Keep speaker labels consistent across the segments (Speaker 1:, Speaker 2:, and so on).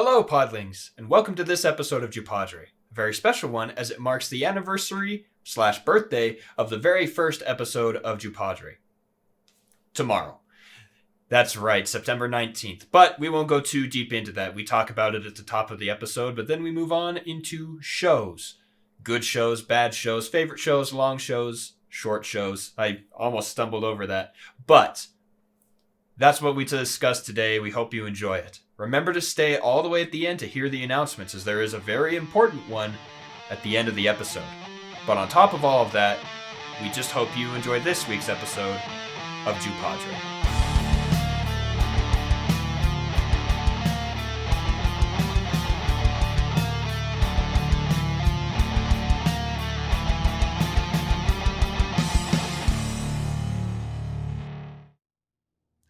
Speaker 1: Hello, Podlings, and welcome to this episode of JuPodRe, a very special one as it marks the anniversary/birthday of the very first episode of JuPodRe. Tomorrow. That's right, September 19th, but we won't go too deep into that. We talk about it at the top of the episode, but then we move on into shows. Good shows, bad shows, favorite shows, long shows, short shows. I almost stumbled over that, but that's what we discuss today. We hope you enjoy it. Remember to stay all the way at the end to hear the announcements, as there is a very important one at the end of the episode. But on top of all of that, we just hope you enjoyed this week's episode of JuPodRe.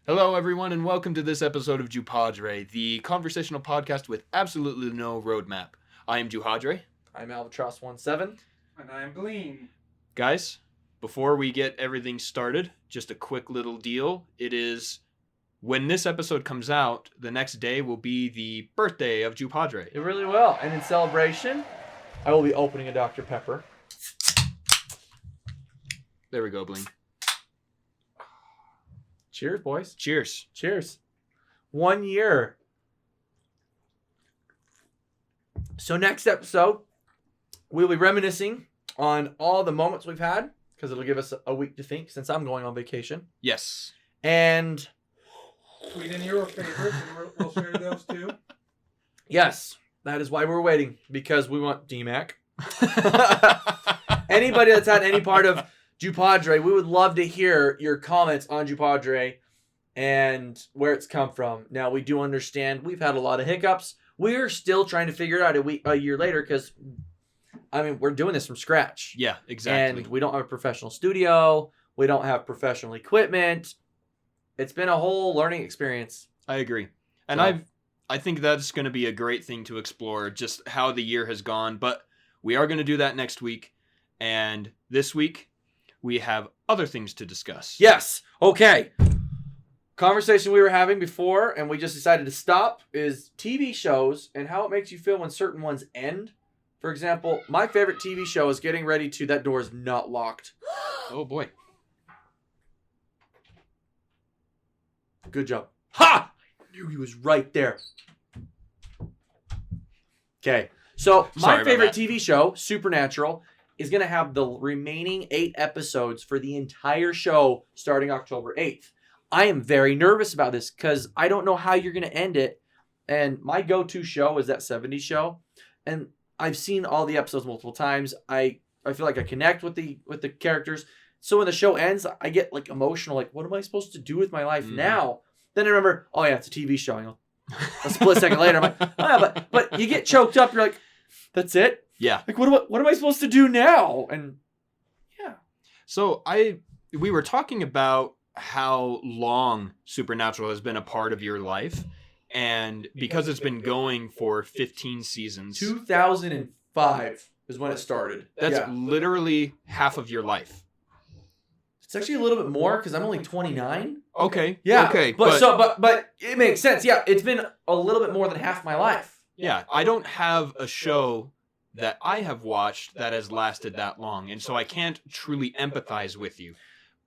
Speaker 1: Hello, everyone, and welcome to this episode of JuPodRe, the conversational podcast with absolutely no roadmap. I am Juhadre.
Speaker 2: I'm Alvatross 17.
Speaker 3: And I'm Glean.
Speaker 1: Guys, before we get everything started, just a quick little deal. It is, when this episode comes out, the next day will be the birthday of JuPodRe.
Speaker 2: It really will. And in celebration, I will be opening a Dr. Pepper.
Speaker 1: There we go, Bling.
Speaker 2: Cheers, boys.
Speaker 1: Cheers.
Speaker 2: Cheers. 1 year. So next episode, we'll be reminiscing on all the moments we've had, because it'll give us a week to think since I'm going on vacation.
Speaker 1: Yes.
Speaker 2: And
Speaker 3: Tweet in your favorites and we'll share those too.
Speaker 2: yes, that is why we're waiting, because we want DMAC. Anybody that's had any part of JuPodRe, we would love to hear your comments on JuPodRe and where it's come from. Now, we do understand we've had a lot of hiccups. We're still trying to figure it out a year later because, we're doing this from scratch.
Speaker 1: Yeah, exactly.
Speaker 2: And we don't have a professional studio. We don't have professional equipment. It's been a whole learning experience.
Speaker 1: I agree. And
Speaker 2: So-
Speaker 1: I think that's going to be a great thing to explore, just how the year has gone. But we are going to do that next week. And this week, we have other things to discuss.
Speaker 2: Yes. Okay. Conversation we were having before, and we just decided to stop, is TV shows and how it makes you feel when certain ones end. For example, my favorite TV show is getting ready to, that door is not locked.
Speaker 1: Oh, boy.
Speaker 2: Good job. Ha! I knew he was right there. Okay. So,
Speaker 1: Sorry
Speaker 2: my
Speaker 1: about
Speaker 2: favorite
Speaker 1: that.
Speaker 2: TV show, Supernatural, is going to have the remaining 8 episodes for the entire show starting October 8th. I am very nervous about this because I don't know how you're going to end it. And my go-to show is that 70s show. And I've seen all the episodes multiple times. I feel like I connect with the characters. So when the show ends, I get like emotional. Like, what am I supposed to do with my life now? Then I remember, oh yeah, it's a TV show. And a split second later, I'm like, oh yeah, but you get choked up. You're like, that's it?
Speaker 1: Yeah.
Speaker 2: Like, what am I supposed to do now? And yeah.
Speaker 1: So we were talking about how long Supernatural has been a part of your life. And because it's been going for 15 seasons.
Speaker 2: 2005 is when it started.
Speaker 1: That's literally half of your life.
Speaker 2: It's actually a little bit more because I'm only 29.
Speaker 1: Okay.
Speaker 2: Yeah.
Speaker 1: Okay.
Speaker 2: But it makes sense. Yeah, it's been a little bit more than half my life.
Speaker 1: Yeah, I don't have a show that I have watched that has lasted that long, and so I can't truly empathize with you.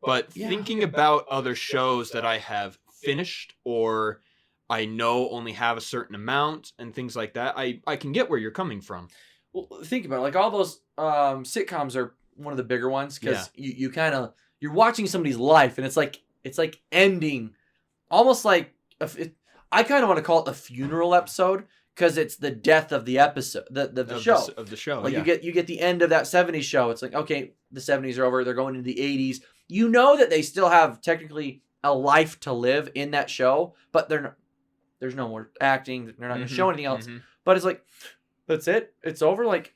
Speaker 1: But thinking about other shows that I have finished or I know only have a certain amount and things like that, I can get where you're coming from.
Speaker 2: Well, think about it. Like all those sitcoms are one of the bigger ones because you're watching somebody's life and it's like ending, almost like I kind of want to call it a funeral episode. Because it's the death of the episode, the show.
Speaker 1: Of the show,
Speaker 2: like you get the end of that 70s show. It's like, okay, the 70s are over. They're going into the 80s. You know that they still have technically a life to live in that show, but there's no more acting. They're not going to show anything else. But it's like, that's it. It's over. Like,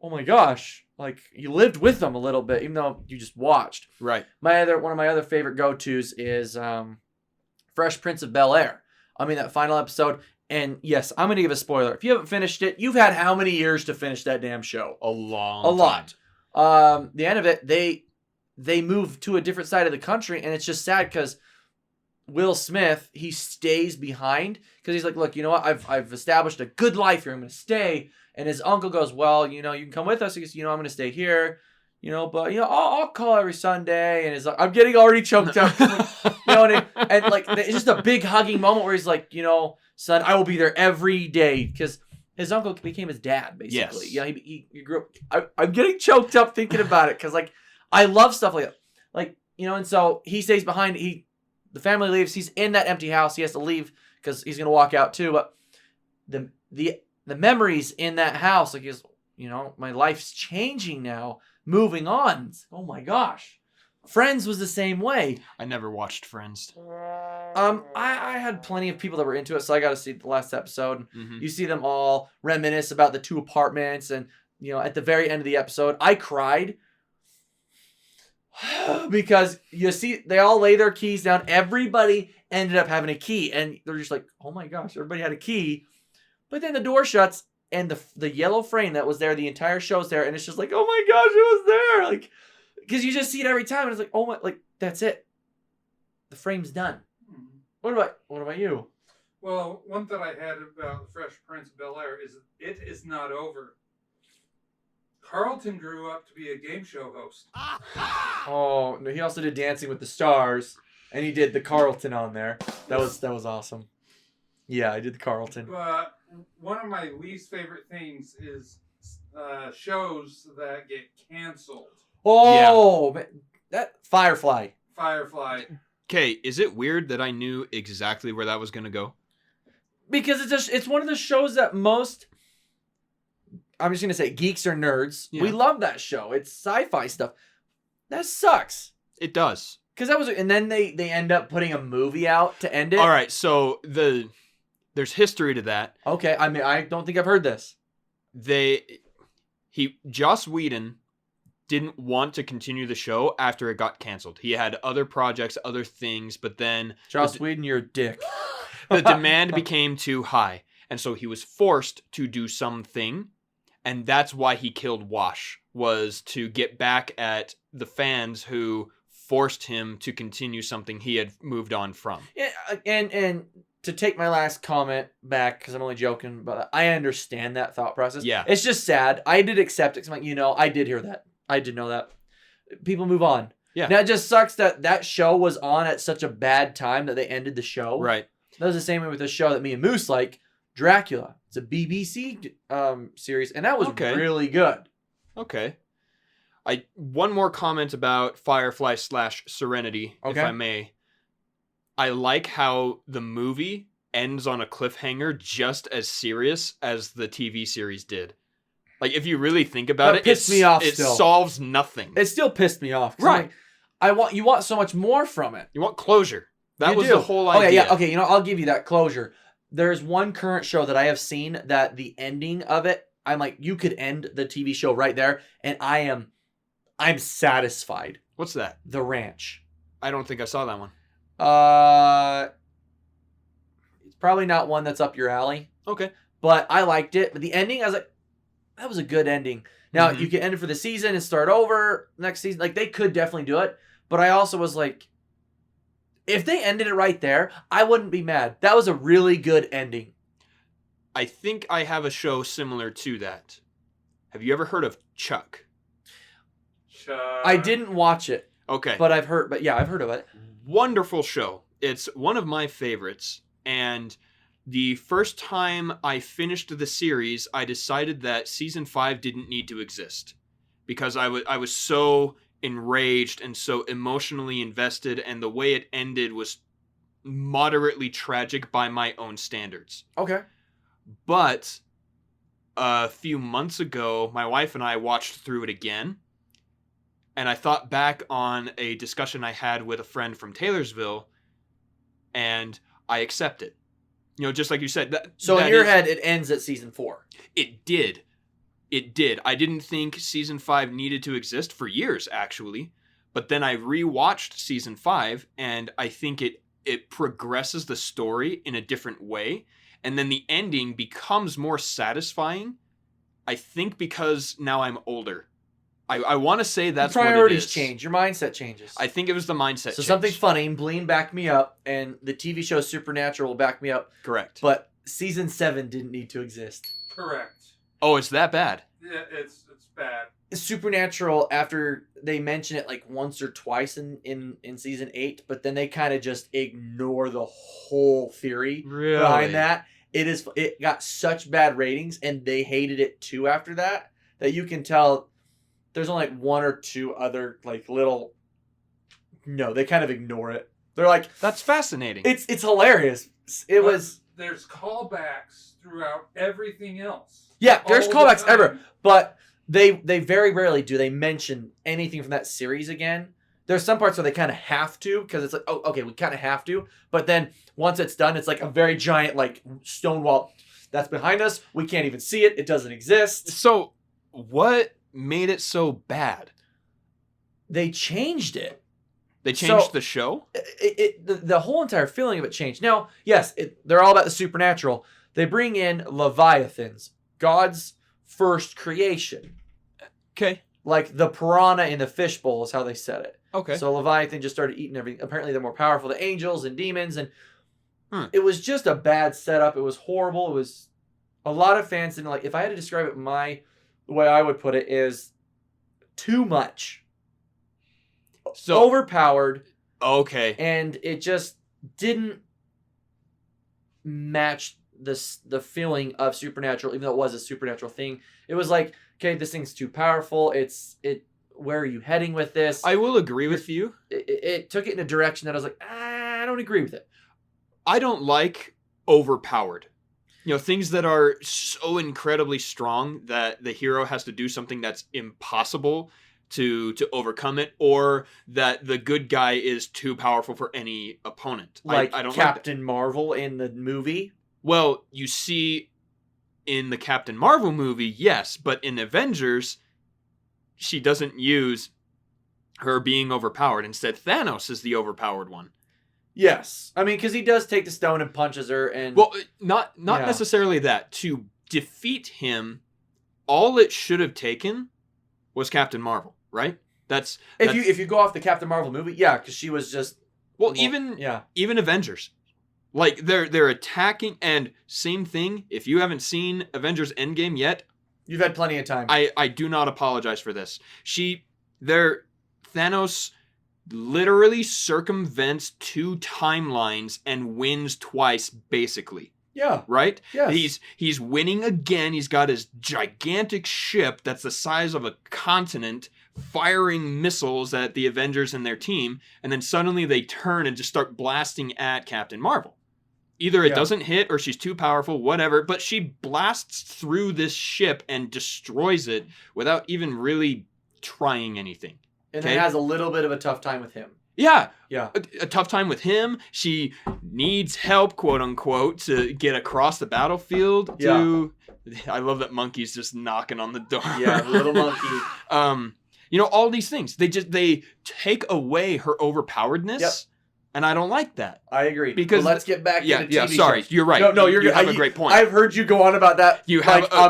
Speaker 2: oh my gosh. Like, you lived with them a little bit, even though you just watched.
Speaker 1: Right.
Speaker 2: One of my other favorite go-tos is Fresh Prince of Bel-Air. That final episode. And yes, I'm going to give a spoiler. If you haven't finished it, you've had how many years to finish that damn show?
Speaker 1: A lot.
Speaker 2: The end of it, they move to a different side of the country, and it's just sad because Will Smith, he stays behind because he's like, look, you know what? I've established a good life here. I'm going to stay. And his uncle goes, well, you know, you can come with us. He goes, you know, I'm going to stay here. You know, but, you know, I'll call every Sunday. And he's like, I'm getting already choked up. You know, and like, it's just a big hugging moment where he's like, you know, son, I will be there every day. Because his uncle became his dad, basically.
Speaker 1: Yes.
Speaker 2: You know, he grew up. I'm getting choked up thinking about it because, like, I love stuff like that. Like, you know, and so he stays behind. The family leaves. He's in that empty house. He has to leave because he's going to walk out too. But the memories in that house, like, you know, my life's changing now. Moving on. Oh my gosh. Friends was the same way.
Speaker 1: I never watched Friends.
Speaker 2: I had plenty of people that were into it, so I got to see the last episode.
Speaker 1: Mm-hmm.
Speaker 2: You see them all reminisce about the 2 apartments, and you know, at the very end of the episode, I cried because you see they all lay their keys down. Everybody ended up having a key, and they're just like, "Oh my gosh, everybody had a key." But then the door shuts, and the yellow frame that was there, the entire show's there, and it's just like, "Oh my gosh, it was there!" Like, because you just see it every time, and it's like, "Oh my!" Like, that's it. The frame's done. What about you?
Speaker 3: Well, one thought I had about the Fresh Prince of Bel-Air is it is not over. Carlton grew up to be a game show host.
Speaker 2: Oh no! He also did Dancing with the Stars, and he did the Carlton on there. That was awesome. Yeah, I did the Carlton.
Speaker 3: But one of my least favorite things is shows that get canceled.
Speaker 2: Oh, man, that Firefly.
Speaker 3: Firefly.
Speaker 1: Okay, is it weird that I knew exactly where that was going to go?
Speaker 2: Because it's one of the shows that most, I'm just going to say, geeks or nerds, we love that show. It's sci-fi stuff. That sucks.
Speaker 1: It does.
Speaker 2: Because and then they end up putting a movie out to end it.
Speaker 1: All right, so there's history to that.
Speaker 2: Okay, I mean, I don't think I've heard this.
Speaker 1: Joss Whedon didn't want to continue the show after it got canceled. He had other projects, other things, but then
Speaker 2: Joss Whedon, you're a dick.
Speaker 1: The demand became too high, and so he was forced to do something, and that's why he killed Wash, was to get back at the fans who forced him to continue something he had moved on from.
Speaker 2: Yeah, and to take my last comment back, because I'm only joking, but I understand that thought process.
Speaker 1: Yeah.
Speaker 2: It's just sad. I did accept it. 'Cause I'm like, you know, I did hear that. I did know that. People move on.
Speaker 1: Yeah.
Speaker 2: Now, it just sucks that show was on at such a bad time that they ended the show.
Speaker 1: Right.
Speaker 2: That was the same way with the show that me and Moose like, Dracula. It's a BBC series, and that was really good.
Speaker 1: Okay. One more comment about Firefly / Serenity, if I may. I like how the movie ends on a cliffhanger just as serious as the TV series did. Like, if you really think about it,
Speaker 2: pissed me off
Speaker 1: it
Speaker 2: still.
Speaker 1: solves nothing.
Speaker 2: It still pissed me off.
Speaker 1: Right.
Speaker 2: Like, you want so much more from it.
Speaker 1: You want closure. That was the whole
Speaker 2: idea.
Speaker 1: idea.
Speaker 2: Yeah, okay, you know, I'll give you that closure. There's one current show that I have seen that the ending of it, I'm like, you could end the TV show right there, and I'm satisfied.
Speaker 1: What's that?
Speaker 2: The Ranch.
Speaker 1: I don't think I saw that one.
Speaker 2: It's probably not one that's up your alley.
Speaker 1: Okay.
Speaker 2: But I liked it. But the ending, I was like, that was a good ending. Now, you can end it for the season and start over next season. Like, they could definitely do it. But I also was like, if they ended it right there, I wouldn't be mad. That was a really good ending.
Speaker 1: I think I have a show similar to that. Have you ever heard of Chuck?
Speaker 2: I didn't watch it.
Speaker 1: Okay.
Speaker 2: But I've heard of it.
Speaker 1: Wonderful show. It's one of my favorites. And the first time I finished the series, I decided that season 5 didn't need to exist. Because I was so enraged and so emotionally invested, and the way it ended was moderately tragic by my own standards.
Speaker 2: Okay.
Speaker 1: But a few months ago, my wife and I watched through it again, and I thought back on a discussion I had with a friend from Taylorsville, and I accept it. You know, just like you said.
Speaker 2: So in your head, it ends at season 4.
Speaker 1: It did. It did. I didn't think season 5 needed to exist for years, actually. But then I rewatched season 5, and I think it progresses the story in a different way. And then the ending becomes more satisfying. I think because now I'm older. I want to say that's
Speaker 2: your
Speaker 1: what it
Speaker 2: priorities
Speaker 1: is.
Speaker 2: change. Your mindset changes.
Speaker 1: I think it was the mindset
Speaker 2: So
Speaker 1: change.
Speaker 2: something funny, Bleen backed me up, and the TV show Supernatural will back me up.
Speaker 1: Correct.
Speaker 2: But season 7 didn't need to exist.
Speaker 3: Correct.
Speaker 1: Oh, it's that bad?
Speaker 3: Yeah, it's bad.
Speaker 2: Supernatural, after they mention it like once or twice in season 8, but then they kind of just ignore the whole theory behind that. It got such bad ratings, and they hated it too after that you can tell there's only like one or two other like little. No, they kind of ignore it. They're like,
Speaker 1: that's fascinating.
Speaker 2: It's hilarious.
Speaker 3: There's callbacks throughout everything else.
Speaker 2: Yeah, there's
Speaker 3: All
Speaker 2: callbacks
Speaker 3: the time.
Speaker 2: ever, but they very rarely do they mention anything from that series again. There's some parts where they kind of have to, because it's like, oh, okay, we kind of have to. But then once it's done, it's like a very giant like stone wall that's behind us. We can't even see it. It doesn't exist.
Speaker 1: So what made it so bad?
Speaker 2: They changed it.
Speaker 1: They changed the show?
Speaker 2: The whole entire feeling of it changed. Now, yes, they're all about the supernatural. They bring in Leviathans, God's first creation.
Speaker 1: Okay.
Speaker 2: Like the piranha in the fishbowl is how they said it.
Speaker 1: Okay.
Speaker 2: So Leviathan just started eating everything. Apparently they're more powerful than angels and demons. And
Speaker 1: Hmm.
Speaker 2: it was just a bad setup. It was horrible. It was a lot of fans didn't like. If I had to describe it, the way I would put it is too much.
Speaker 1: So
Speaker 2: Overpowered.
Speaker 1: okay.
Speaker 2: And it just didn't match the feeling of Supernatural, even though it was a supernatural thing. It was like, okay, this thing's too powerful. Where are you heading with this?
Speaker 1: I will agree with you.
Speaker 2: It took it in a direction that I was like, I don't agree with it.
Speaker 1: I don't like overpowered. You know, things that are so incredibly strong that the hero has to do something that's impossible to overcome it, or that the good guy is too powerful for any opponent.
Speaker 2: Like
Speaker 1: I don't
Speaker 2: Captain Marvel in the movie.
Speaker 1: Well, you see in the Captain Marvel movie, yes, but in Avengers, she doesn't use her being overpowered. Instead, Thanos is the overpowered one.
Speaker 2: Yes. I mean, because he does take the stone and punches her. And
Speaker 1: Well, not necessarily that. To defeat him, all it should have taken was Captain Marvel, right?
Speaker 2: If you go off the Captain Marvel movie, yeah, because she was just
Speaker 1: even Avengers. Like they're attacking, and same thing. If you haven't seen Avengers Endgame yet,
Speaker 2: you've had plenty of time.
Speaker 1: I do not apologize for this. Thanos literally circumvents 2 timelines and wins twice, basically.
Speaker 2: Yeah.
Speaker 1: Right?
Speaker 2: Yes.
Speaker 1: He's winning again. He's got his gigantic ship that's the size of a continent firing missiles at the Avengers and their team, and then suddenly they turn and just start blasting at Captain Marvel. Either it doesn't hit or she's too powerful, whatever, but she blasts through this ship and destroys it without even really trying anything.
Speaker 2: And then has a little bit of a tough time with him.
Speaker 1: Yeah.
Speaker 2: Yeah.
Speaker 1: A tough time with him. She needs help, quote unquote, to get across the battlefield. I love that monkey's just knocking on the door.
Speaker 2: Yeah, the little monkey.
Speaker 1: All these things. They take away her overpoweredness. Yep. And I don't like that.
Speaker 2: I agree.
Speaker 1: Because
Speaker 2: let's get back to the TV
Speaker 1: sorry,
Speaker 2: shows.
Speaker 1: You're right.
Speaker 2: No,
Speaker 1: you have a great point.
Speaker 2: I've heard you go on about that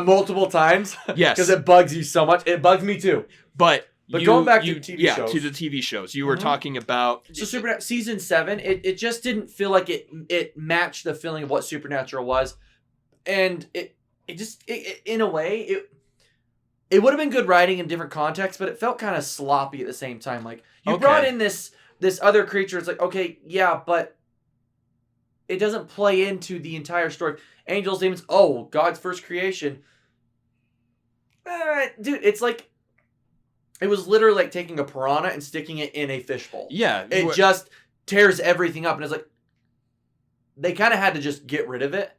Speaker 2: multiple times.
Speaker 1: Yes.
Speaker 2: Because it bugs you so much. It bugs me too.
Speaker 1: But
Speaker 2: going back to the TV shows.
Speaker 1: Yeah, to the TV shows. You were talking about...
Speaker 2: So Supernatural Season 7, it just didn't feel like it matched the feeling of what Supernatural was. And it in a way, it would have been good writing in different contexts, but it felt kind of sloppy at the same time. Like, you brought in this other creature. It's like, okay, yeah, but it doesn't play into the entire story. Angels, demons, God's first creation. Dude, it's like... It was literally like taking a piranha and sticking it in a fishbowl.
Speaker 1: Yeah.
Speaker 2: It just tears everything up. And it's like, they kind of had to just get rid of it.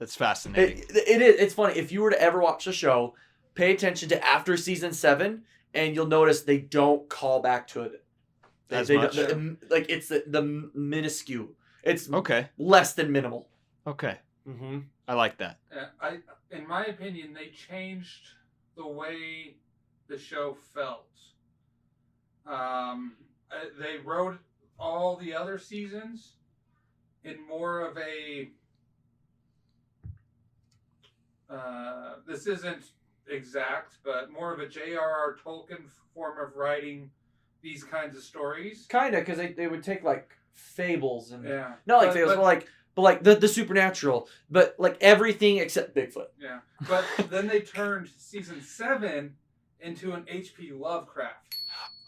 Speaker 1: That's fascinating.
Speaker 2: It is. It's funny. If you were to ever watch the show, pay attention to after season 7, and you'll notice they don't call back to it.
Speaker 1: As much?
Speaker 2: Like, it's the minuscule. It's
Speaker 1: less
Speaker 2: than minimal.
Speaker 1: Okay. Mm-hmm. I like that.
Speaker 3: In my opinion, they changed the way the show felt. They wrote all the other seasons in more of a this isn't exact, but more of a J.R.R. Tolkien form of writing these kinds of stories.
Speaker 2: Kind of, because they would take like fables and
Speaker 3: Yeah.
Speaker 2: not like fables, but like the supernatural, but like everything except Bigfoot.
Speaker 3: Yeah. But then they turned season 7 into an H.P. Lovecraft.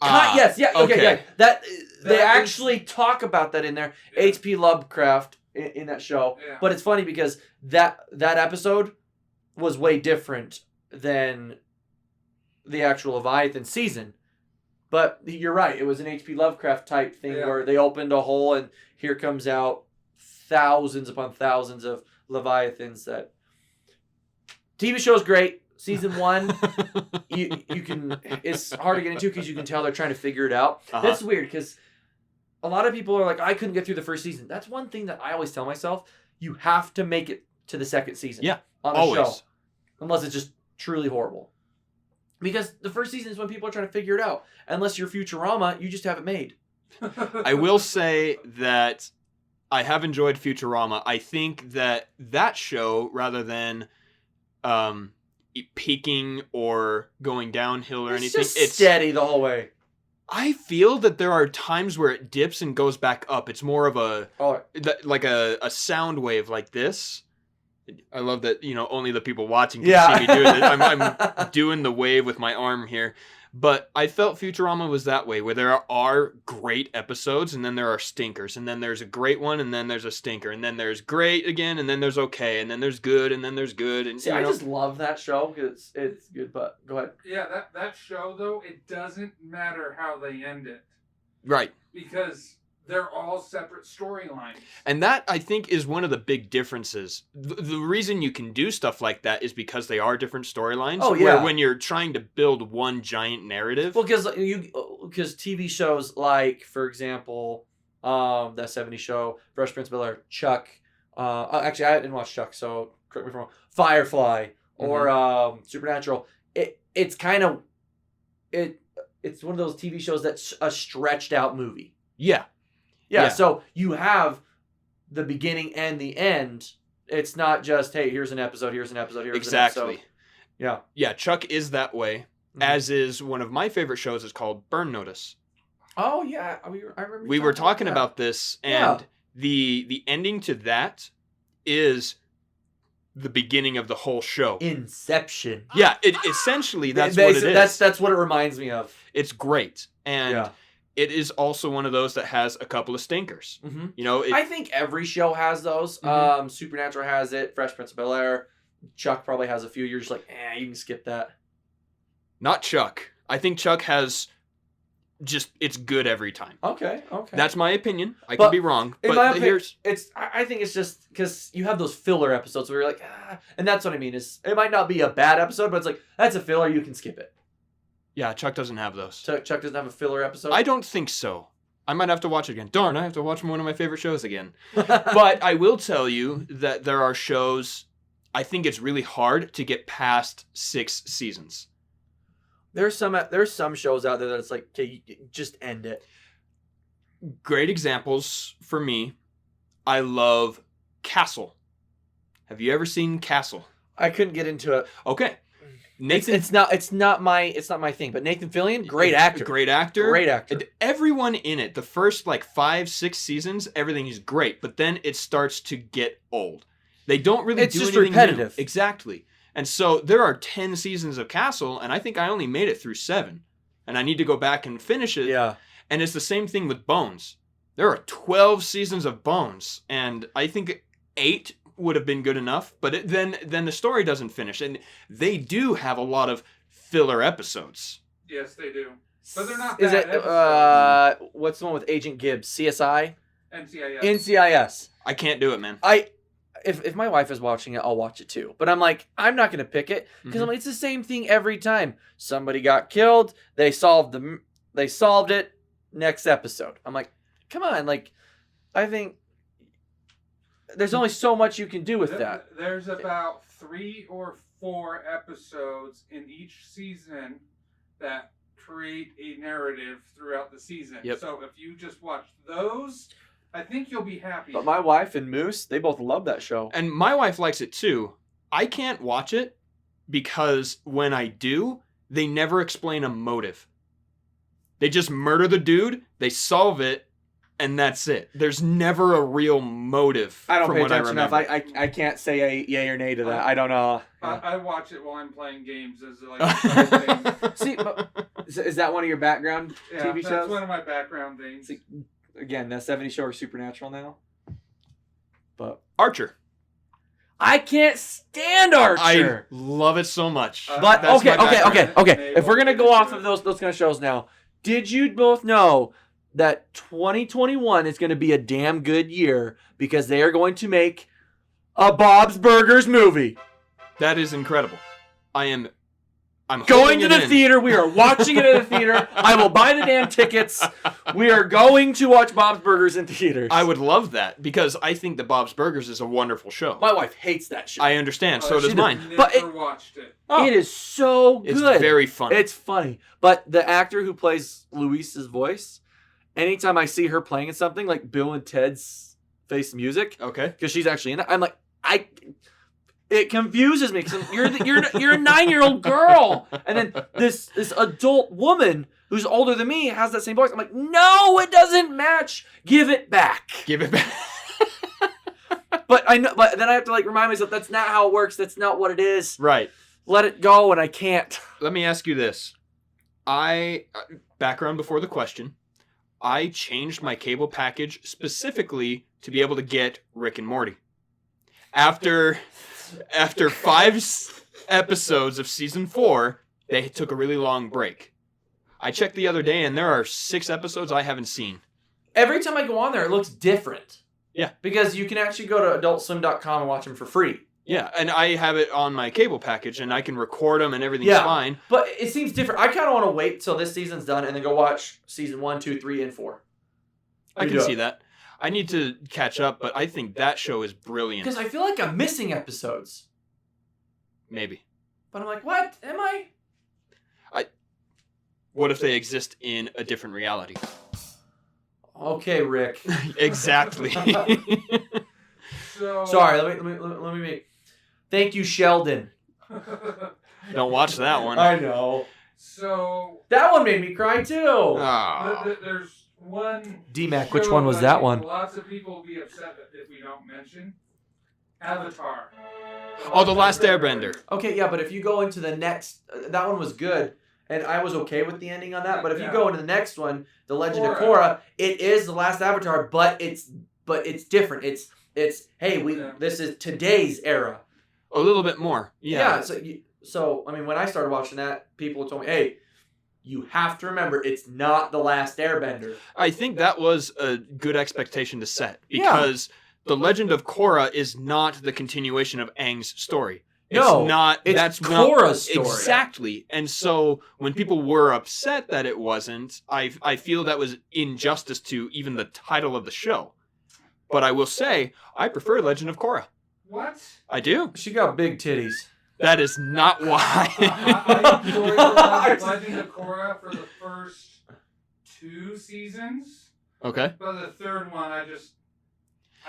Speaker 2: Yes, yeah, okay, yeah. That they
Speaker 3: That
Speaker 2: actually talk about that in there.
Speaker 3: Yeah.
Speaker 2: H.P. Lovecraft in that show.
Speaker 3: Yeah.
Speaker 2: But it's funny because that episode was way different than the actual Leviathan season. But you're right, it was an H.P. Lovecraft type thing where they opened a hole and here comes out thousands upon thousands of Leviathans. That TV show's great. Season 1, you can, it's hard to get into because you can tell they're trying to figure it out. That's weird because a lot of people are like, I couldn't get through the first season. That's one thing that I always tell myself. You have to make it to the second season.
Speaker 1: Yeah,
Speaker 2: on a
Speaker 1: always.
Speaker 2: show. Unless it's just truly horrible. Because the first season is when people are trying to figure it out. Unless you're Futurama, you just have it made.
Speaker 1: I will say that I have enjoyed Futurama. I think that show, rather than peaking or going downhill or anything,
Speaker 2: it's steady the whole way.
Speaker 1: I feel that there are times where it dips and goes back up. It's more of like a sound wave like this. I love that, only the people watching can see me doing it. I'm doing the wave with my arm here. But I felt Futurama was that way, where there are great episodes, and then there are stinkers, and then there's a great one, and then there's a stinker, and then there's great again, and then there's okay, and then there's good, and then there's good. And
Speaker 2: see, I just love that show because it's good. But go ahead.
Speaker 3: Yeah, that show though, it doesn't matter how they end it,
Speaker 1: right?
Speaker 3: Because they're all separate storylines.
Speaker 1: And that, I think, is one of the big differences. The reason you can do stuff like that is because they are different storylines.
Speaker 2: Oh, yeah.
Speaker 1: Where when you're trying to build one giant narrative.
Speaker 2: Well, because TV shows like, for example, that 70s show, Fresh Prince of Bel-Air, Chuck. Actually, I didn't watch Chuck, so correct me if I'm wrong. Firefly or Supernatural. It's kind of it's one of those TV shows that's a stretched out movie. Yeah, so you have the beginning and the end. It's not just, hey, here's an episode, here's an episode, here's an episode. Yeah.
Speaker 1: Yeah, Chuck is that way, as is one of my favorite shows is called Burn Notice.
Speaker 2: Oh, yeah. I remember
Speaker 1: we were talking about this, and the ending to that is the beginning of the whole show.
Speaker 2: Inception.
Speaker 1: Yeah, essentially that's what it is.
Speaker 2: That's what it reminds me of.
Speaker 1: It's great. And it is also one of those that has a couple of stinkers.
Speaker 2: I think every show has those. Supernatural has it. Fresh Prince of Bel-Air. Chuck probably has a few. You're just like, you can skip that.
Speaker 1: Not Chuck. I think Chuck has it's good every time.
Speaker 2: Okay.
Speaker 1: That's my opinion. I could be wrong. But
Speaker 2: I think it's just because you have those filler episodes where you're like, and that's what I mean. Is it might not be a bad episode, but it's like, that's a filler. You can skip it.
Speaker 1: Yeah, Chuck doesn't have those.
Speaker 2: Chuck doesn't have a filler episode?
Speaker 1: I don't think so. I might have to watch it again. Darn, I have to watch one of my favorite shows again. But I will tell you that there are shows, I think it's really hard to get past 6 seasons.
Speaker 2: There's some shows out there that it's like, okay, you just end it.
Speaker 1: Great examples for me. I love Castle. Have you ever seen Castle?
Speaker 2: I couldn't get into it.
Speaker 1: Okay. Nathan,
Speaker 2: it's not my thing. But Nathan Fillion, great actor.
Speaker 1: Great actor.
Speaker 2: Great actor.
Speaker 1: And everyone in it, the first 5-6 seasons, everything is great, but then it starts to get old. They don't really do anything new. It's just repetitive. Exactly. And so there are 10 seasons of Castle, and I think I only made it through 7. And I need to go back and finish it.
Speaker 2: Yeah.
Speaker 1: And it's the same thing with Bones. There are 12 seasons of Bones, and I think 8 would have been good enough, but then the story doesn't finish, and they do have a lot of filler episodes.
Speaker 3: Yes, they do, but they're not.
Speaker 2: Is it what's the one with Agent Gibbs? CSI? NCIS.
Speaker 1: I can't do it, man.
Speaker 2: If my wife is watching it, I'll watch it too. But I'm like, I'm not gonna pick it because it's the same thing every time. Somebody got killed. They solved it. Next episode. I'm like, come on. I think there's only so much you can do with that.
Speaker 3: There's about 3 or 4 episodes in each season that create a narrative throughout the season.
Speaker 1: Yep.
Speaker 3: So if you just watch those, I think you'll be happy.
Speaker 2: But my wife and Moose, they both love that show.
Speaker 1: And my wife likes it too. I can't watch it because when I do, they never explain a motive. They just murder the dude, they solve it, and that's it. There's never a real motive.
Speaker 2: I don't
Speaker 1: from
Speaker 2: pay
Speaker 1: what
Speaker 2: attention enough.
Speaker 1: remember.
Speaker 2: I can't say a yay or nay to that. I don't know.
Speaker 3: I watch it while I'm playing games as like a side thing.
Speaker 2: See, is that one of your background
Speaker 3: Yeah,
Speaker 2: TV
Speaker 3: that's
Speaker 2: shows?
Speaker 3: one of my background things.
Speaker 2: See, again, that 70s show or Supernatural now. But
Speaker 1: Archer.
Speaker 2: I can't stand Archer.
Speaker 1: I love it so much.
Speaker 2: But
Speaker 1: That's my background.
Speaker 2: okay. If we're gonna go off of those kind of shows now, did you both know that 2021 is going to be a damn good year because they are going to make a Bob's Burgers movie?
Speaker 1: That is incredible. I'm
Speaker 2: Going to
Speaker 1: holding
Speaker 2: the
Speaker 1: it in.
Speaker 2: theater. We are watching it in the theater. I will buy the damn tickets. We are going to watch Bob's Burgers in theaters.
Speaker 1: I would love that because I think that Bob's Burgers is a wonderful show.
Speaker 2: My wife hates that shit.
Speaker 1: I understand. So does
Speaker 2: she
Speaker 1: mine.
Speaker 3: Never
Speaker 2: But
Speaker 3: watched it.
Speaker 2: It is so good.
Speaker 1: It's very funny.
Speaker 2: It's funny. But the actor who plays Luis's voice, anytime I see her playing in something like Bill and Ted's Face the Music,
Speaker 1: Okay.
Speaker 2: because she's actually in it, I'm like, it confuses me because you're a 9-year-old girl, and then this adult woman who's older than me has that same voice. I'm like, no, it doesn't match. Give it back.
Speaker 1: Give it back.
Speaker 2: But I know. But then I have to like remind myself that's not how it works. That's not what it is.
Speaker 1: Right.
Speaker 2: Let it go, and I can't.
Speaker 1: Let me ask you this. Background before the question. I changed my cable package specifically to be able to get Rick and Morty. After 5 episodes of season 4, they took a really long break. I checked the other day and there are 6 episodes I haven't seen.
Speaker 2: Every time I go on there, it looks different.
Speaker 1: Yeah.
Speaker 2: Because you can actually go to adultswim.com and watch them for free.
Speaker 1: Yeah, and I have it on my cable package and I can record them and everything's
Speaker 2: Yeah.
Speaker 1: fine.
Speaker 2: But it seems different. I kind of want to wait till this season's done and then go watch season 1, 2, 3, and 4.
Speaker 1: I can see that. I need to catch up, but I think that show is brilliant.
Speaker 2: Because I feel like I'm missing episodes.
Speaker 1: Maybe.
Speaker 2: But I'm like, what? Am I?
Speaker 1: What if they exist in a different reality?
Speaker 2: Okay, Rick.
Speaker 1: Exactly.
Speaker 3: So
Speaker 2: Sorry, let me make. Thank you, Sheldon.
Speaker 1: Don't watch that one.
Speaker 2: I know.
Speaker 3: So
Speaker 2: That one made me cry too.
Speaker 1: Ah.
Speaker 3: there's one.
Speaker 2: D-Mac, which
Speaker 3: show
Speaker 2: one was
Speaker 3: I
Speaker 2: that
Speaker 3: think
Speaker 2: one?
Speaker 3: Lots of people will be upset if we don't mention Avatar.
Speaker 1: Oh, The Last Airbender.
Speaker 2: Okay, yeah, but if you go into the next, that one was good, and I was okay with the ending on that. But if you
Speaker 3: Yeah.
Speaker 2: go into the next one, The Legend of
Speaker 3: Korra.
Speaker 2: Korra, it is the last Avatar, but it's different. It's hey,
Speaker 3: Yeah.
Speaker 2: this is today's era.
Speaker 1: A little bit more. Yeah.
Speaker 2: So I mean, when I started watching that, people told me, hey, you have to remember, it's not The Last Airbender.
Speaker 1: I think that was a good expectation to set
Speaker 2: Yeah.
Speaker 1: because The Legend of Korra is not the continuation of Aang's story. It's
Speaker 2: No,
Speaker 1: not.
Speaker 2: it's
Speaker 1: That's
Speaker 2: Korra's story.
Speaker 1: Exactly. And so when people were upset that it wasn't, I feel that was injustice to even the title of the show. But I will say, I prefer Legend of Korra.
Speaker 3: What?
Speaker 1: I do.
Speaker 2: She got big titties.
Speaker 1: That is not
Speaker 3: I
Speaker 1: why.
Speaker 3: enjoyed the Legend of Korra for the first 2 seasons,
Speaker 1: Okay.
Speaker 3: but the third one I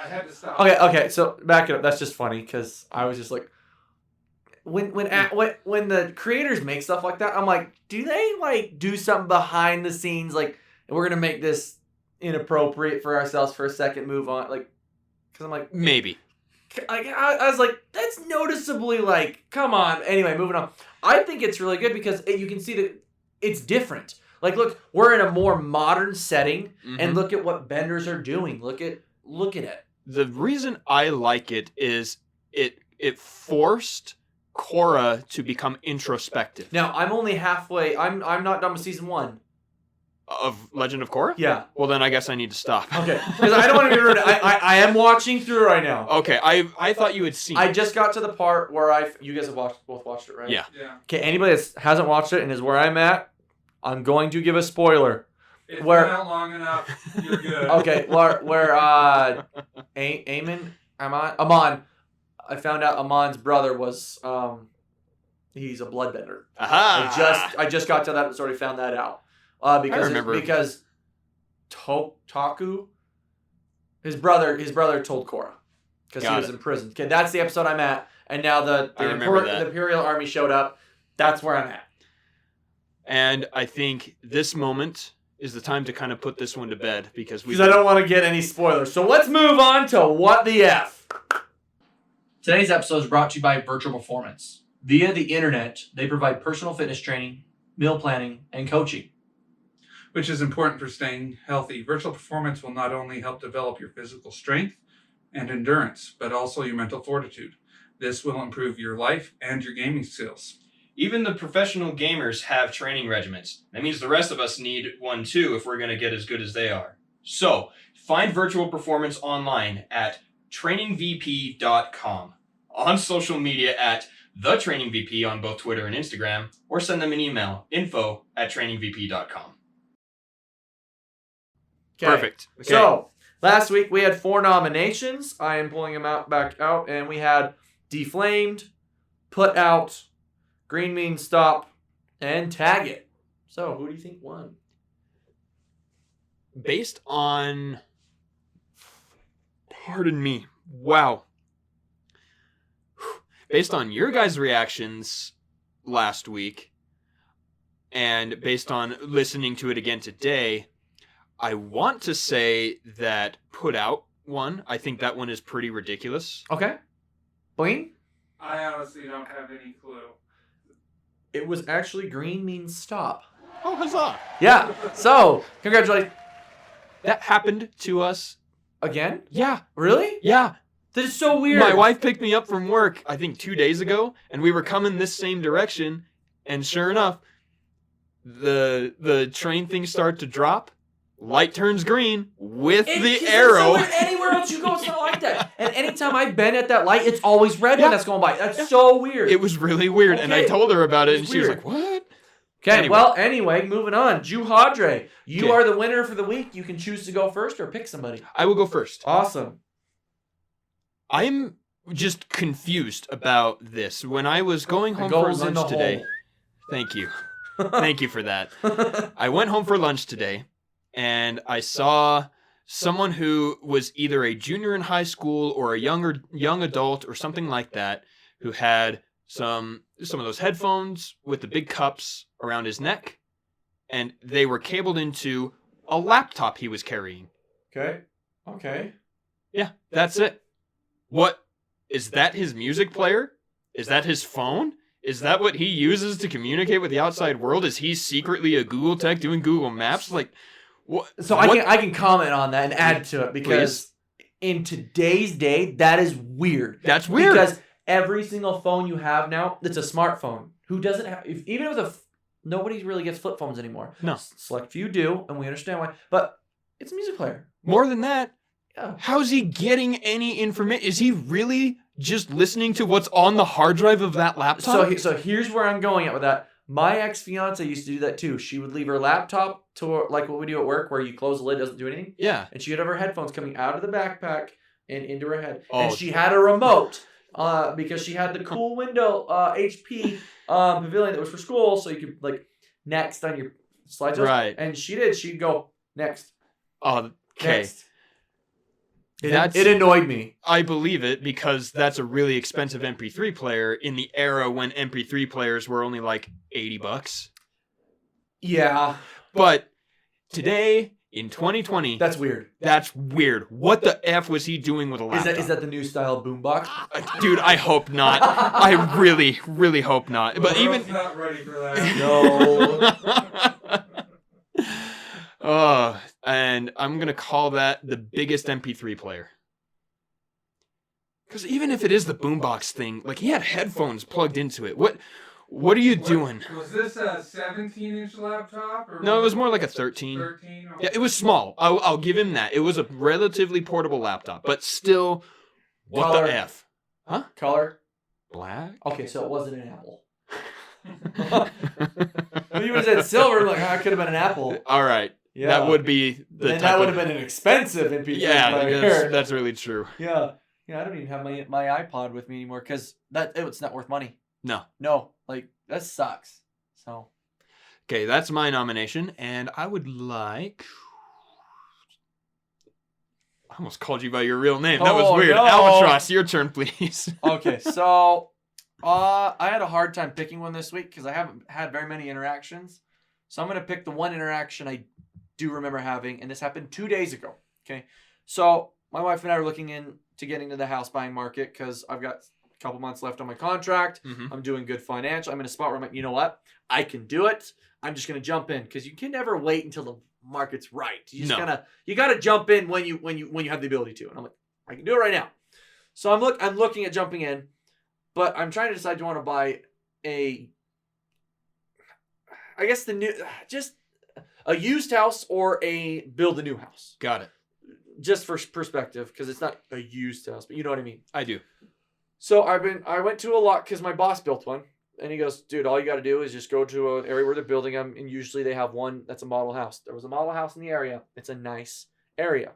Speaker 3: had to stop.
Speaker 2: Okay. So back it up. That's just funny because I was just like, when the creators make stuff like that, I'm like, do they like do something behind the scenes? Like, we're gonna make this inappropriate for ourselves for a second, move on. Like, because I'm like,
Speaker 1: Maybe.
Speaker 2: I was like, that's noticeably like, come on. Anyway, moving on. I think it's really good because you can see that it's different. Like, look, we're in a more modern setting, and
Speaker 1: Mhm.
Speaker 2: look at what benders are doing. Look at it.
Speaker 1: The reason I like it is it forced Korra to become introspective.
Speaker 2: Now, I'm only halfway. I'm not done with season 1.
Speaker 1: Of Legend of Korra?
Speaker 2: Yeah.
Speaker 1: Well, then I guess I need to stop.
Speaker 2: Okay. Because I don't want to be rude. I am watching through right now.
Speaker 1: Okay, I thought you had seen
Speaker 2: I
Speaker 1: it.
Speaker 2: just got to the part where you guys have both watched it, right?
Speaker 1: Yeah.
Speaker 3: Yeah.
Speaker 2: Okay. Anybody that hasn't watched it and is where I'm at, I'm going to give a spoiler.
Speaker 3: If
Speaker 2: Where-
Speaker 3: you're out long enough, you're good.
Speaker 2: Okay. Where Amon. I found out Amon's brother was he's a bloodbender.
Speaker 1: Aha!
Speaker 2: I just got to that episode. I found that out.
Speaker 1: remember.
Speaker 2: Because Taku, his brother told Korra. because he was in prison. Okay, that's the episode I'm at. And now the Imperial Army showed up. That's where I'm at.
Speaker 1: And I think this moment is the time to kind of put this one to bed because
Speaker 2: I don't want to get any spoilers. So let's move on to What the F. Today's episode is brought to you by Virtual Performance. Via the internet, they provide personal fitness training, meal planning, and coaching.
Speaker 3: Which is important for staying healthy. Virtual Performance will not only help develop your physical strength and endurance, but also your mental fortitude. This will improve your life and your gaming skills.
Speaker 1: Even the professional gamers have training regimens. That means the rest of us need one too if we're going to get as good as they are. So, find Virtual Performance online at trainingvp.com, on social media at TheTrainingVP on both Twitter and Instagram, or send them an email, info@trainingvp.com. Perfect. Okay.
Speaker 2: So, last week we had 4 nominations. I am pulling them back out, and we had Deflamed, Put Out, Green Means Stop, and Tag It. So, who do you think won?
Speaker 1: Based on... Pardon me. Wow. Based on your guys' reactions last week, and based on listening to it again today, I want to say that Put Out won. I think that one is pretty ridiculous.
Speaker 2: Okay. Blaine?
Speaker 3: I honestly don't have any clue.
Speaker 2: It was actually Green Means Stop.
Speaker 1: Oh, huzzah.
Speaker 2: Yeah. So, congratulations.
Speaker 1: That happened to us.
Speaker 2: Again?
Speaker 1: Yeah.
Speaker 2: Really?
Speaker 1: Yeah.
Speaker 2: That is so weird.
Speaker 1: My wife picked me up from work, I think 2 days ago, and we were coming this same direction, and sure enough, the train things start to drop. Light turns green with the arrow.
Speaker 2: Anywhere else you go, it's not like that. And anytime I've been at that light, it's always red when that's going by. That's so weird.
Speaker 1: It was really weird, and I told her about it, and she was like, what?
Speaker 2: Okay, anyway, moving on. Juhadre, you are the winner for the week. You can choose to go first or pick somebody.
Speaker 1: I will go first.
Speaker 2: Awesome.
Speaker 1: I'm just confused about this. When I was going home for lunch today... Thank you. Thank you for that. I went home for lunch today, and I saw someone who was either a junior in high school or a young adult or something like that who had some of those headphones with the big cups around his neck, and they were cabled into a laptop he was carrying.
Speaker 2: Okay.
Speaker 1: Yeah, that's it. What? Is that his music player? Is that his phone? Is that what he uses to communicate with the outside world? Is he secretly a Google tech doing Google Maps? Like, what?
Speaker 2: So I can comment on that and add to it because in today's day, that is weird.
Speaker 1: That's weird.
Speaker 2: Because every single phone you have now, it's a smartphone. Who doesn't have, even with nobody really gets flip phones anymore.
Speaker 1: No.
Speaker 2: Select few do, and we understand why. But it's a music player.
Speaker 1: More than that,
Speaker 2: yeah.
Speaker 1: How's he getting any information? Is he really just listening to what's on the hard drive of that laptop?
Speaker 2: So here's where I'm going at with that. My ex-fiance used to do that too. She would leave her laptop to like what we do at work where you close the lid, doesn't do anything.
Speaker 1: Yeah.
Speaker 2: And she would have her headphones coming out of the backpack and into her head.
Speaker 1: Oh.
Speaker 2: And she had a remote because she had the cool window HP pavilion that was for school, so you could like next on your slideshow.
Speaker 1: Right.
Speaker 2: And she did. She'd go next.
Speaker 1: Okay.
Speaker 2: Next. It annoyed me.
Speaker 1: I believe it because that's a really expensive MP3 player in the era when MP3 players were only like $80.
Speaker 2: Yeah.
Speaker 1: But today, in 2020...
Speaker 2: That's weird.
Speaker 1: That's weird. What the F was he doing with a laptop?
Speaker 2: Is that the new style boombox?
Speaker 1: Dude, I hope not. I really, really hope not. But
Speaker 3: I'm not ready for that.
Speaker 2: No.
Speaker 1: And I'm going to call that the biggest MP3 player. Because even if it is the boombox thing, like he had headphones plugged into it. What are you doing?
Speaker 3: Was this a 17-inch laptop? Or
Speaker 1: No, it was more like a 13.
Speaker 3: 13?
Speaker 1: Yeah, it was small. I'll give him that. It was a relatively portable laptop. But still, what
Speaker 2: Color.
Speaker 1: the F? Huh?
Speaker 2: Color?
Speaker 1: Black?
Speaker 2: Okay, so it wasn't an apple. When you would have said silver, like, it could have been an apple.
Speaker 1: All right.
Speaker 2: Yeah.
Speaker 1: That would be the
Speaker 2: And that would have been an expensive MP3 player.
Speaker 1: that's really true.
Speaker 2: Yeah. Yeah, I don't even have my iPod with me anymore because it's not worth money.
Speaker 1: No.
Speaker 2: Like, that sucks. So.
Speaker 1: Okay, that's my nomination, and I would like... I almost called you by your real name. That was
Speaker 2: Oh,
Speaker 1: weird.
Speaker 2: no.
Speaker 1: Alvatross, your turn, please.
Speaker 2: Okay, so I had a hard time picking one this week because I haven't had very many interactions. So I'm going to pick the one interaction I do remember having, and this happened 2 days ago. Okay, so my wife and I are looking into getting into the house buying market because I've got a couple months left on my contract.
Speaker 1: Mm-hmm.
Speaker 2: I'm doing good financial. I'm in a spot where I'm like, you know what? I can do it. I'm just going to jump in because you can never wait until the market's right. You just you gotta jump in when you have the ability to. And I'm like, I can do it right now. So I'm looking at jumping in, but I'm trying to decide, do I want to buy a used house or a build a new house.
Speaker 1: Got it.
Speaker 2: Just for perspective, because it's not a used house, but you know what I mean.
Speaker 1: I do.
Speaker 2: So I went to a lot because my boss built one. And he goes, dude, all you got to do is just go to an area where they're building them. And usually they have one that's a model house. There was a model house in the area. It's a nice area.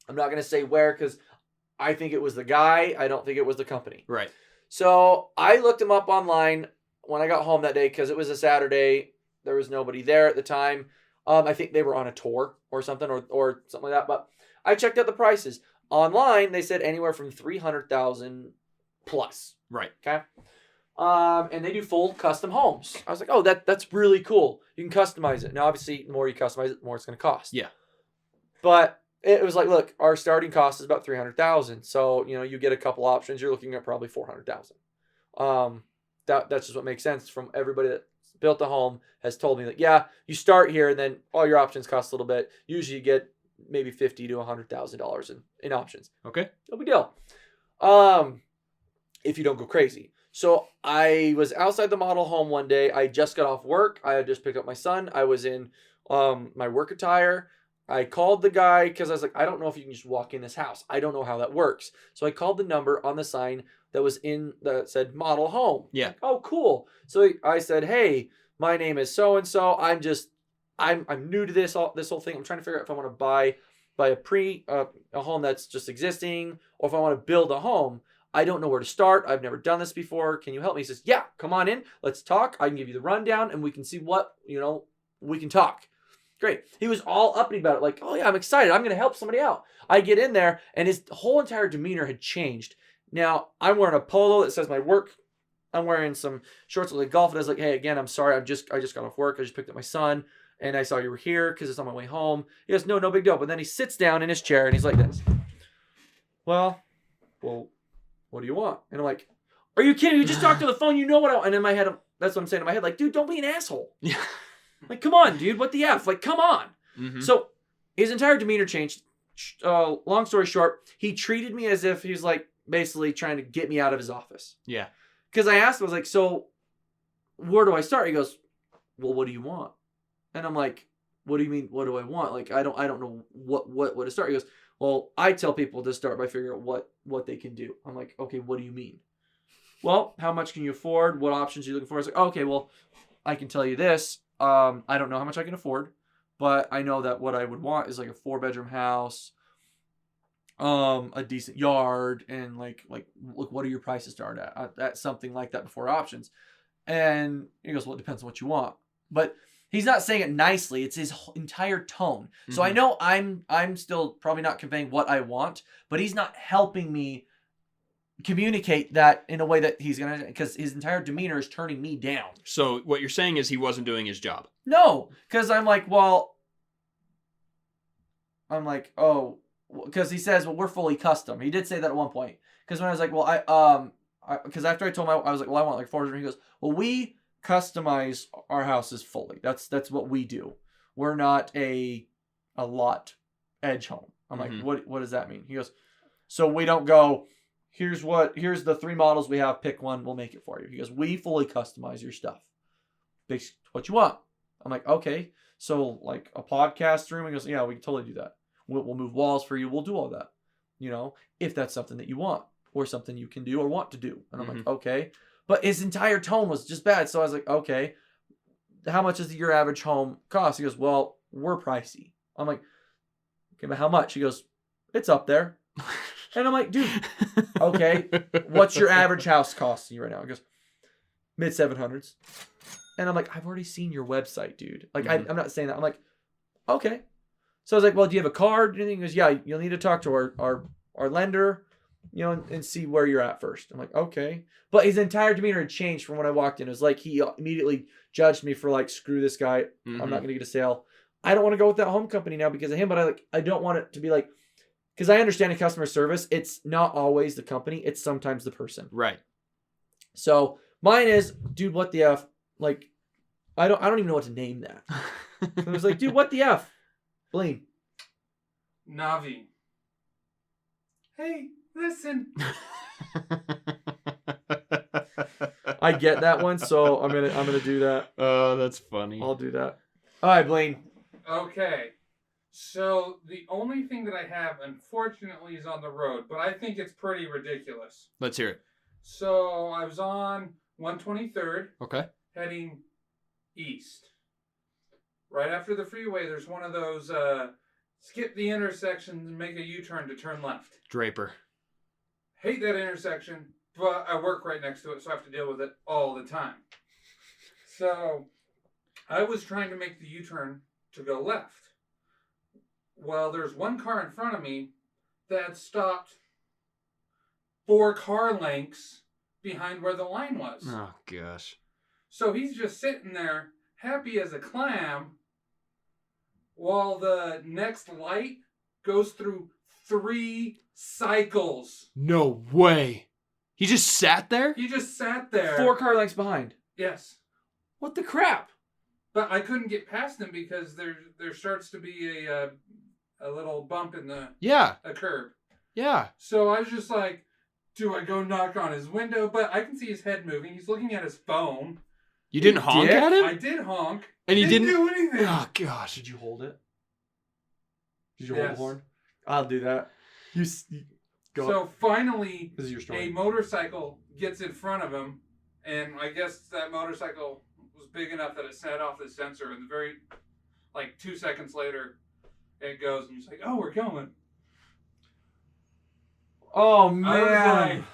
Speaker 2: I'm not going to say where because I think it was the guy. I don't think it was the company.
Speaker 1: Right.
Speaker 2: So I looked him up online when I got home that day because it was a Saturday. There was nobody there at the time. I think they were on a tour or something or something like that. But I checked out the prices. Online, they said anywhere from $300,000 plus.
Speaker 1: Right.
Speaker 2: Okay. And they do full custom homes. I was like, oh, that's really cool. You can customize it. Now, obviously, the more you customize it, the more it's going to cost.
Speaker 1: Yeah.
Speaker 2: But it was like, look, our starting cost is about $300,000. So, you get a couple options. You're looking at probably $400,000. That's just what makes sense from everybody that built a home has told me that, yeah, you start here and then all your options cost a little bit. Usually you get maybe $50,000 to $100,000 in options.
Speaker 1: Okay.
Speaker 2: No big deal. If you don't go crazy. So I was outside the model home one day. I just got off work. I had just picked up my son. I was in my work attire. I called the guy because I was like, I don't know if you can just walk in this house. I don't know how that works. So I called the number on the sign that said model home.
Speaker 1: Yeah.
Speaker 2: Like, oh, cool. So I said, hey, my name is so-and-so. I'm new to this whole thing. I'm trying to figure out if I want to buy a home that's just existing or if I want to build a home. I don't know where to start. I've never done this before. Can you help me? He says, yeah, come on in. Let's talk. I can give you the rundown and we can see what, we can talk. Great. He was all uppity about it. Like, oh yeah, I'm excited. I'm going to help somebody out. I get in there and his whole entire demeanor had changed. Now I'm wearing a polo that says my work. I'm wearing some shorts with a golf. And I was like, hey, again, I'm sorry. I just got off work. I just picked up my son and I saw you were here because it's on my way home. He goes, no big deal. But then he sits down in his chair and he's like this. Well, what do you want? And I'm like, are you kidding? You just talked to the phone. You know what I want. And in my head, that's what I'm saying in my head. Like, dude, don't be an asshole.
Speaker 1: Yeah.
Speaker 2: Like, come on, dude. What the F? Like, come on.
Speaker 1: Mm-hmm.
Speaker 2: So his entire demeanor changed. Long story short, he treated me as if he was like basically trying to get me out of his office.
Speaker 1: Yeah.
Speaker 2: Because I asked him, I was like, so where do I start? He goes, well, what do you want? And I'm like, what do you mean? What do I want? Like, I don't know what to start. He goes, well, I tell people to start by figuring out what they can do. I'm like, okay, what do you mean? Well, how much can you afford? What options are you looking for? I was like, okay, well, I can tell you this. I don't know how much I can afford, but I know that what I would want is like a 4-bedroom house, a decent yard, and like look, what are your prices start at something like that before options. And he goes, well, it depends on what you want. But he's not saying it nicely. It's his entire tone. Mm-hmm. So I know I'm still probably not conveying what I want, but he's not helping me communicate that in a way that he's going to, because his entire demeanor is turning me down.
Speaker 1: So what you're saying is he wasn't doing his job.
Speaker 2: No, because I'm like, oh, because he says, well, we're fully custom. He did say that at one point. Because when I was like, well, because after I told him, I was like, well, I want like 400. He goes, well, we customize our houses fully. That's what we do. We're not a lot edge home. I'm like, what does that mean? He goes, so we don't go, here's the 3 models we have, pick one, we'll make it for you. He goes, we fully customize your stuff. Pick what you want. I'm like, okay. So like a podcast room? He goes, yeah, we can totally do that. We'll move walls for you. We'll do all that. If that's something that you want or something you can do or want to do. And I'm like, okay. But his entire tone was just bad. So I was like, okay, how much does your average home cost? He goes, well, we're pricey. I'm like, okay, but how much? He goes, it's up there. And I'm like, dude, okay, what's your average house costing you right now? He goes, mid 700s. And I'm like, I've already seen your website, dude. Like, I'm not saying that. I'm like, okay. So I was like, well, do you have a card? And he goes, yeah, you'll need to talk to our lender, and see where you're at first. I'm like, okay. But his entire demeanor had changed from when I walked in. It was like he immediately judged me for like, screw this guy. I'm not going to get a sale. I don't want to go with that home company now because of him, but I don't want it to be like, because I understand in customer service, it's not always the company. It's sometimes the person.
Speaker 1: Right.
Speaker 2: So mine is, dude, what the F? Like, I don't even know what to name that. I was like, dude, what the F? Blaine.
Speaker 3: Navi. Hey, listen.
Speaker 2: I get that one, so I'm gonna do that.
Speaker 1: Oh, that's funny.
Speaker 2: I'll do that. All right, Blaine.
Speaker 3: Okay. So the only thing that I have, unfortunately, is on the road, but I think it's pretty ridiculous.
Speaker 1: Let's hear it.
Speaker 3: So I was on 123rd,
Speaker 1: Okay.
Speaker 3: heading east. Right after the freeway, there's one of those skip the intersection and make a U-turn to turn left.
Speaker 1: Draper.
Speaker 3: Hate that intersection, but I work right next to it, so I have to deal with it all the time. So I was trying to make the U-turn to go left. Well, there's one car in front of me that stopped 4 car lengths behind where the line was.
Speaker 1: Oh, gosh.
Speaker 3: So he's just sitting there, happy as a clam, while the next light goes through 3 cycles.
Speaker 1: No way. He just sat there?
Speaker 3: He just sat there.
Speaker 2: 4 car lengths behind.
Speaker 3: Yes.
Speaker 2: What the crap?
Speaker 3: But I couldn't get past him because there starts to be a little bump in a curb.
Speaker 1: Yeah.
Speaker 3: So I was just like, do I go knock on his window? But I can see his head moving. He's looking at his phone.
Speaker 1: You didn't honk at him?
Speaker 3: I did honk.
Speaker 1: And you didn't
Speaker 3: do anything.
Speaker 1: Oh, gosh.
Speaker 2: Did you hold it? Did you hold the horn? I'll do that. You go.
Speaker 3: So finally,
Speaker 2: This is your story.
Speaker 3: a motorcycle gets in front of him, and I guess that motorcycle was big enough that it set off the sensor, and very, 2 seconds later, it goes, and he's like, oh, we're going.
Speaker 2: Oh,
Speaker 3: I was
Speaker 2: man.
Speaker 3: like,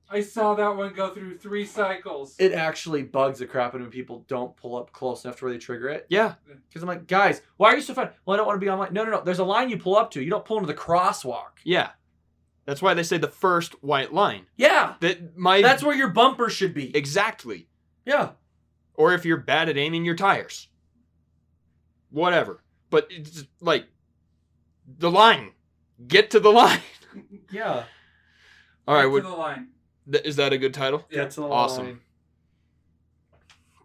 Speaker 3: I saw that one go through 3 cycles.
Speaker 2: It actually bugs the crap out of when people don't pull up close enough to where they trigger it.
Speaker 1: Yeah.
Speaker 2: Because I'm like, guys, why are you so fun? Well, I don't want to be online. No. There's a line you pull up to. You don't pull into the crosswalk.
Speaker 1: Yeah. That's why they say the first white line.
Speaker 2: Yeah. That's where your bumper should be.
Speaker 1: Exactly.
Speaker 2: Yeah.
Speaker 1: Or if you're bad at aiming your tires. Whatever. But it's like, the line. Get to the line.
Speaker 2: Yeah.
Speaker 1: All right.
Speaker 3: Get to the line.
Speaker 1: Is that a good title?
Speaker 3: Yeah.
Speaker 2: Get to the
Speaker 1: Awesome.
Speaker 2: line.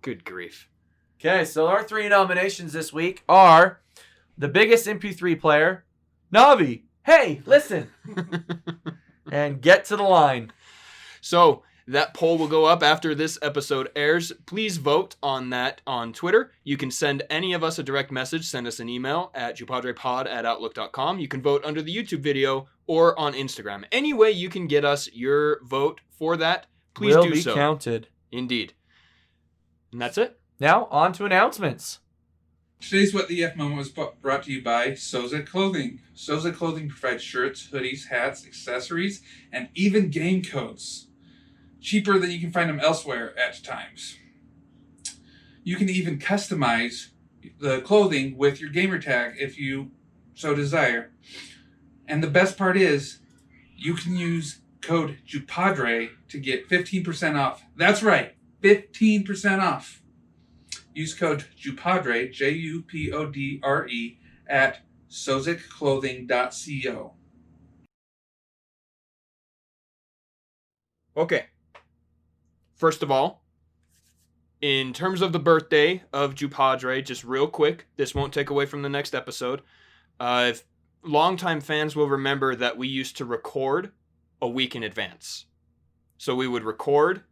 Speaker 1: Good grief.
Speaker 2: Okay, so our 3 nominations this week are the biggest MP3 player, Navi. Hey, listen. And Get to the Line.
Speaker 1: So that poll will go up after this episode airs. Please vote on that on Twitter. You can send any of us a direct message. Send us an email at JuPodRePod@outlook.com. You can vote under the YouTube video or on Instagram. Any way you can get us your vote for that, please
Speaker 2: Will
Speaker 1: do
Speaker 2: be
Speaker 1: so.
Speaker 2: counted.
Speaker 1: Indeed. And that's it.
Speaker 2: Now, on to announcements.
Speaker 3: Today's What the F moment was brought to you by Soesic Clothing. Soesic Clothing provides shirts, hoodies, hats, accessories, and even game codes. Cheaper than you can find them elsewhere at times. You can even customize the clothing with your gamer tag if you so desire. And the best part is, you can use code JuPodRe to get 15% off. That's right, 15% off. Use code JuPodRe, JuPodRe, at soesicclothing.co.
Speaker 1: Okay. First of all, in terms of the birthday of JuPodRe, just real quick, this won't take away from the next episode. If longtime fans will remember that we used to record a week in advance. So we would record,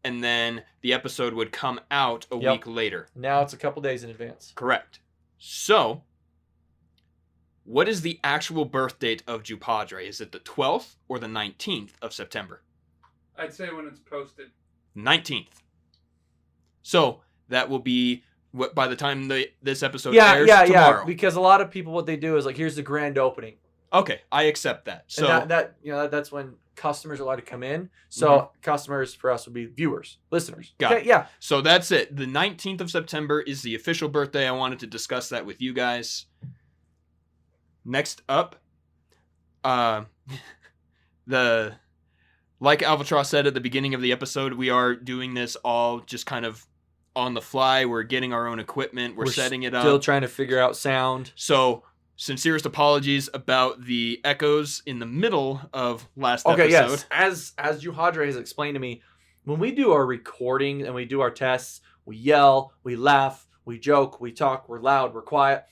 Speaker 1: and then the episode would come out a week later.
Speaker 2: Now it's a couple days in advance.
Speaker 1: Correct. So, what is the actual birth date of JuPodRe? Is it the 12th or the 19th of September?
Speaker 3: I'd say when it's posted.
Speaker 1: 19th. So, that will be what by the time this episode
Speaker 2: Yeah,
Speaker 1: airs
Speaker 2: yeah,
Speaker 1: tomorrow.
Speaker 2: yeah. Because a lot of people, what they do is like, here's the grand opening.
Speaker 1: Okay, I accept that. So
Speaker 2: And that's when customers are allowed to come in. So customers for us would be viewers, listeners.
Speaker 1: Got
Speaker 2: Okay,
Speaker 1: it.
Speaker 2: yeah.
Speaker 1: So that's it. The 19th of September is the official birthday. I wanted to discuss that with you guys. Next up, like Alvatross said at the beginning of the episode, we are doing this all just kind of on the fly. We're getting our own equipment. We're setting it up.
Speaker 2: Still trying to figure out sound.
Speaker 1: So, sincerest apologies about the echoes in the middle of last episode.
Speaker 2: Yes. As Juhadre has explained to me, when we do our recording and we do our tests, we yell, we laugh, we joke, we talk, we're loud, we're quiet.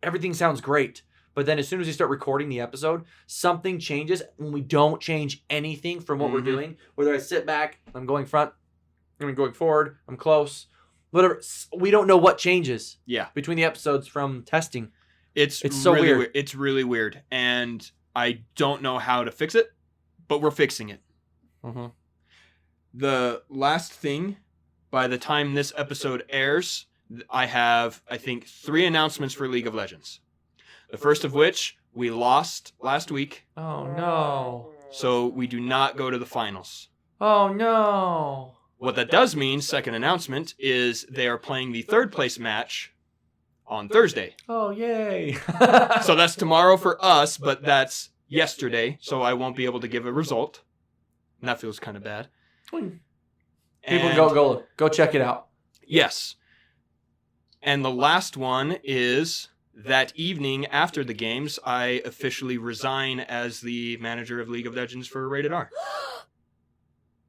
Speaker 2: Everything sounds great. But then as soon as we start recording the episode, something changes when we don't change anything from what we're doing. Whether I sit back, I'm going front, I'm going forward, I'm close, whatever. We don't know what changes between the episodes from testing.
Speaker 1: It's so really weird. It's really weird. And I don't know how to fix it, but we're fixing it. The last thing, by the time this episode airs, I have, I think, 3 announcements for League of Legends. The first of which we lost last week.
Speaker 2: Oh, no.
Speaker 1: So we do not go to the finals.
Speaker 2: Oh, no.
Speaker 1: What that does mean, second announcement, is they are playing the 3rd place match on Thursday.
Speaker 2: Oh, yay.
Speaker 1: So that's tomorrow for us, but that's yesterday, so I won't be able to give a result. And that feels kind of bad.
Speaker 2: People go check it out.
Speaker 1: Yes. And the last one is that evening after the games, I officially resign as the manager of League of Legends for Rated R.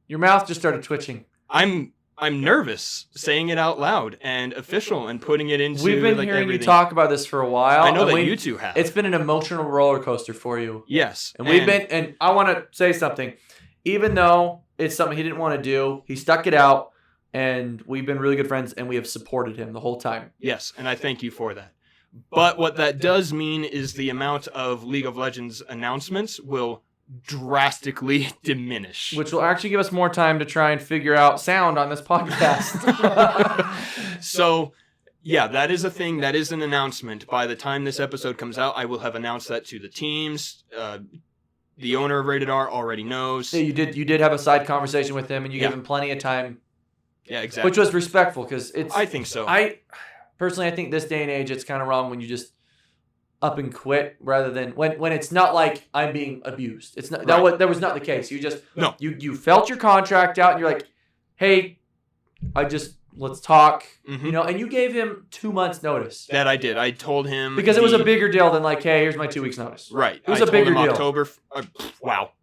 Speaker 2: Your mouth just started twitching.
Speaker 1: I'm nervous saying it out loud and official and putting it into.
Speaker 2: We've been hearing everything. You talk about this for a while.
Speaker 1: I know that you two have.
Speaker 2: It's been an emotional roller coaster for you.
Speaker 1: Yes.
Speaker 2: And I want to say something. Even though it's something he didn't want to do, he stuck it out, and we've been really good friends, and we have supported him the whole time.
Speaker 1: Yes, and I thank you for that. But what that does mean is the amount of League of Legends announcements will drastically diminish.
Speaker 2: Which will actually give us more time to try and figure out sound on this podcast.
Speaker 1: So, yeah, that is a thing. That is an announcement. By the time this episode comes out, I will have announced that to the teams. The owner of Rated R already knows.
Speaker 2: Yeah, you did have a side conversation with him, and you gave him plenty of time.
Speaker 1: Yeah, exactly.
Speaker 2: Which was respectful, because it's...
Speaker 1: I think so.
Speaker 2: Personally, I think this day and age, it's kind of wrong when you just up and quit rather than when it's not like I'm being abused. It's not that was not the case. You just you felt your contract out, and you're like, hey, let's talk, and you gave him 2 months notice.
Speaker 1: That I did. I told him
Speaker 2: because it was a bigger deal than like, hey, here's my 2 weeks notice.
Speaker 1: Right.
Speaker 2: It was a bigger deal.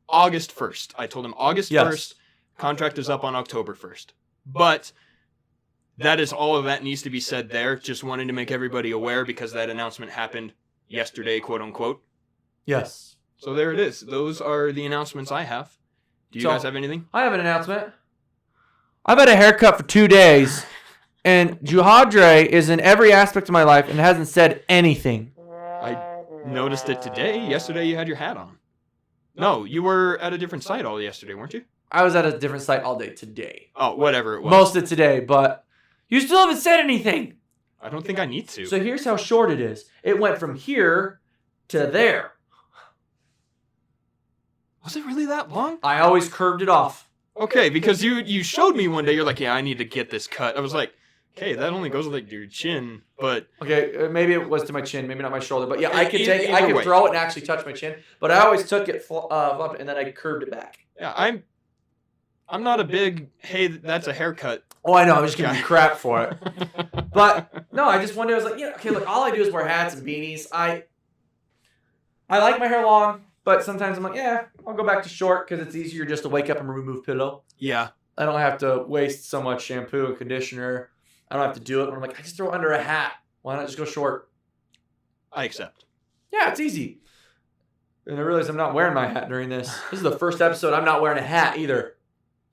Speaker 1: August 1st. I told him August 1st. Contract is up on October 1st. But that is all of that needs to be said there. Just wanted to make everybody aware because that announcement happened yesterday, quote unquote.
Speaker 2: Yes.
Speaker 1: So there it is. Those are the announcements I have. Do you guys have anything?
Speaker 2: I have an announcement. I've had a haircut for 2 days, and Juhadre is in every aspect of my life and hasn't said anything.
Speaker 1: I noticed it today. Yesterday you had your hat on. No, you were at a different site all yesterday, weren't you?
Speaker 2: I was at a different site all day today.
Speaker 1: Oh, whatever it was.
Speaker 2: Most of today, but you still haven't said anything.
Speaker 1: I don't think I need to.
Speaker 2: So here's how short it is. It went from here to there.
Speaker 1: Was it really that long?
Speaker 2: I always curved it off.
Speaker 1: Okay, because you showed me one day, you're like, yeah, I need to get this cut. I was like, okay, that only goes like to your chin, but...
Speaker 2: Okay, maybe it was to my chin, maybe not my shoulder, but yeah, I could throw it and actually touch my chin, but I always took it and then I curved it back.
Speaker 1: Yeah, I'm not a big, hey, that's a haircut.
Speaker 2: Oh, I know, I'm just giving you crap for it. But, no, I just one day I was like, yeah, okay, look, all I do is wear hats and beanies. I like my hair long, but sometimes I'm like, yeah, I'll go back to short because it's easier just to wake up and remove pillow.
Speaker 1: Yeah.
Speaker 2: I don't have to waste so much shampoo and conditioner. I don't have to do it. I'm like, I just throw it under a hat. Why not just go short?
Speaker 1: I accept.
Speaker 2: Yeah, it's easy. And I realize I'm not wearing my hat during this. This is the first episode I'm not wearing a hat either.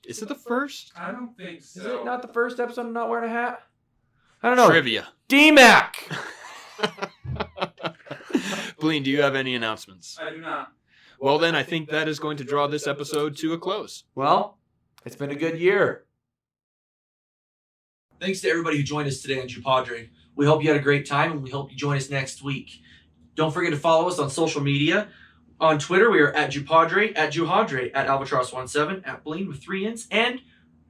Speaker 1: Is it the first?
Speaker 3: I don't think so.
Speaker 2: Is it not the first episode I'm not wearing a hat? I don't know.
Speaker 1: Trivia.
Speaker 2: D-Mac!
Speaker 1: Bleen, do you have any announcements?
Speaker 3: I do not.
Speaker 1: Well, then I think that is going to draw this episode to a close.
Speaker 2: Well, it's been a good year. Thanks to everybody who joined us today on JuPodRe. We hope you had a great time, and we hope you join us next week. Don't forget to follow us on social media. On Twitter, we are at JuPodRe, at Juhadre, at Alvatross17, at Bleen with 3 N's, and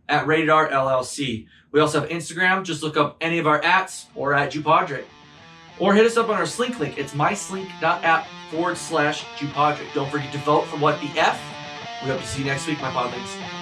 Speaker 2: at Rated R LLC. We also have Instagram. Just look up any of our ats or at JuPodRe. Or hit us up on our Slink link. It's myslink.app facebook.com/JuPodRe. Don't forget to vote for What the F. We hope to see you next week, my podlings.